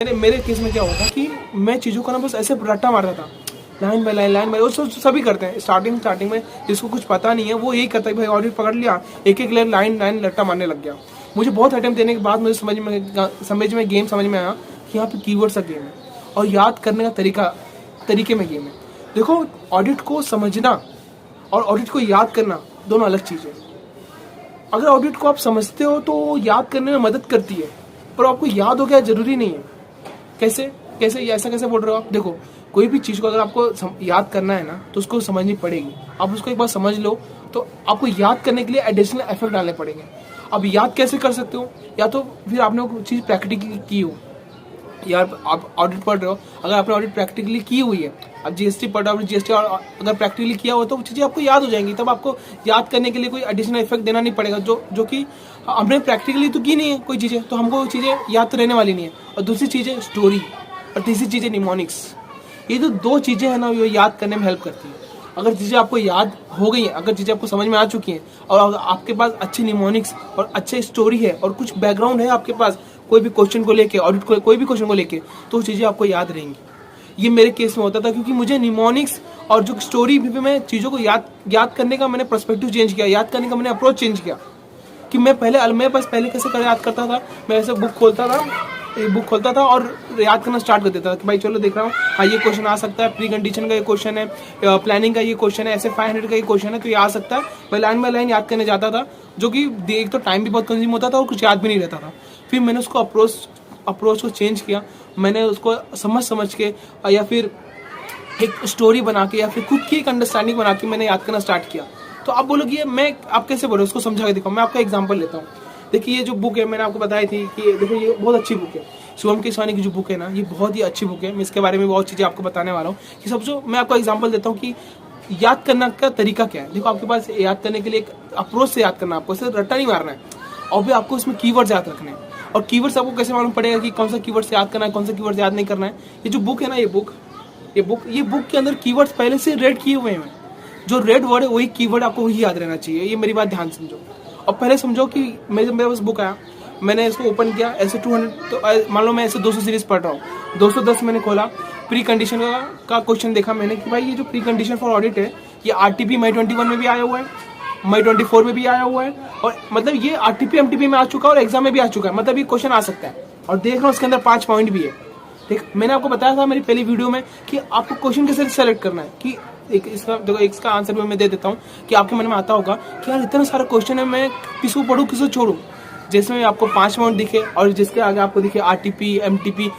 मेरे केस में क्या होता कि मैं चीज़ों का ना बस ऐसे रट्टा मारता था, लाइन बाय लाइन वो सभी करते हैं स्टार्टिंग में। जिसको कुछ पता नहीं है वो यही करता है, भाई ऑडिट पकड़ लिया, एक एक लाइन रट्टा मारने लग गया। मुझे बहुत अटेम्प्ट देने के बाद मुझे समझ में गेम समझ में आया कि यहाँ पे कीवर्ड्स का गेम है और याद करने का तरीके में गेम है। देखो, ऑडिट को समझना और ऑडिट को याद करना दोनों अलग चीज़ है। अगर ऑडिट को आप समझते हो तो याद करने में मदद करती है, पर आपको याद हो गया जरूरी नहीं है। कैसे ऐसा कैसे बोल रहे हो आप? देखो, कोई भी चीज़ को अगर आपको याद करना है ना तो उसको समझनी पड़ेगी। आप उसको एक बार समझ लो तो आपको याद करने के लिए एडिशनल एफर्ट डालने पड़ेंगे। अब याद कैसे कर सकते हो? या तो फिर आपने वो चीज़ प्रैक्टिकली की हो। यार, आप ऑडिट पढ़ रहे हो, अगर आपने ऑडिट प्रैक्टिकली की हुई है, आप जीएसटी पढ़ रहे हो, जीएसटी अगर प्रैक्टिकली किया हो तो वो चीज़ें आपको याद हो जाएंगी। तब आपको याद करने के लिए कोई एडिशनल इफेक्ट देना नहीं पड़ेगा, जो कि हमने प्रैक्टिकली तो की नहीं है कोई चीज़ें, तो हमको वो चीज़ें याद तो रहने वाली नहीं है। और दूसरी चीज़ है स्टोरी, और तीसरी चीज़ है निमोनिक्स। ये जो दो चीज़ें हैं ना, ये याद करने में हेल्प करती है। अगर चीज़ें आपको याद हो गई हैं, अगर चीज़ें आपको समझ में आ चुकी हैं और आपके पास अच्छी निमोनिक्स और अच्छे स्टोरी है और कुछ बैकग्राउंड है आपके पास कोई भी क्वेश्चन को लेके, ऑडिट को कोई भी क्वेश्चन को लेके, तो चीज़ें आपको याद रहेंगी। ये मेरे केस में होता था क्योंकि मुझे निमोनिक्स और जो स्टोरी भी मैं चीज़ों को याद करने का मैंने पर्सपेक्टिव चेंज किया, याद करने का मैंने अप्रोच चेंज किया। कि मैं पहले कैसे कर याद करता था, मैं ऐसे बुक खोलता था और याद करना स्टार्ट कर देता था कि भाई चलो देख रहा हूँ, हाँ ये क्वेश्चन आ सकता है, प्री कंडीशन का ये क्वेश्चन है, प्लानिंग का ये क्वेश्चन है, ऐसे 500 का ये क्वेश्चन है, तो ये आ सकता है। मैं लाइन बाय लाइन याद करने जाता था, जो कि एक तो टाइम भी बहुत कंज्यूम होता था और कुछ याद भी नहीं रहता था। फिर मैंने उसको अप्रोच को चेंज किया। मैंने उसको समझ के या फिर एक स्टोरी बना के या फिर खुद की एक अंडरस्टैंडिंग बना के मैंने याद करना स्टार्ट किया। तो आप बोलोगे आप कैसे बोलो, उसको समझा के देखो। मैं आपका एग्जांपल लेता हूँ। देखिए, ये जो बुक है मैंने आपको बताई थी कि देखो ये बहुत अच्छी बुक है। शिवम केसवानी की जो बुक है ना, ये बहुत ही अच्छी बुक है। मैं इसके बारे में बहुत चीज़ें आपको बताने वाला हूँ कि मैं आपको एग्जाम्पल देता हूँ कि याद करने का तरीका क्या है। देखो, आपके पास याद करने के लिए एक अप्रोच से याद करना, आपको सिर्फ रट्टा नहीं मारना है, और भी आपको इसमें कीवर्ड्स याद रखने हैं। और कीवर्ड्स आपको कैसे मालूम पड़ेगा कि कौन सा कीवर्ड्स याद करना है, कौन सा कीवर्ड्स याद नहीं करना है? ये जो बुक है ना, ये बुक के अंदर कीवर्ड्स पहले से रेड किए हुए हैं। जो रेड वर्ड है वही कीवर्ड आपको वही याद रहना चाहिए। ये मेरी बात ध्यान समझो। और पहले समझो कि मेरे पास बुक आया, मैंने इसको ओपन किया, ऐसे 200, तो मान लो मैं ऐसे 200 सीरीज पढ़ रहा हूँ, 210 मैंने खोला, प्री कंडीशन का क्वेश्चन देखा मैंने कि भाई ये जो प्री कंडीशन फॉर ऑडिट है, ये आरटीपी मई 21 में भी आया हुआ है, मई 24 में भी आया हुआ है, और मतलब ये आरटीपी एमटीपी में आ चुका है और एग्जाम में भी आ चुका है। मतलब ये क्वेश्चन आ सकता है। और देख रहा हूँ उसके अंदर 5 पॉइंट भी है। देख, मैंने आपको बताया था मेरी पहली वीडियो में कि आपको क्वेश्चन कैसे सेलेक्ट करना है। कि इसका आंसर भी मैं दे देता हूँ कि आपके मन में आता होगा कि यार इतना सारा क्वेश्चन है, मैं किसको पढ़ूँ किसको छोड़ूं। जिसमें आपको 5 पॉइंट दिखे और जिसके आगे आपको दिखे आरटीपी एमटीपी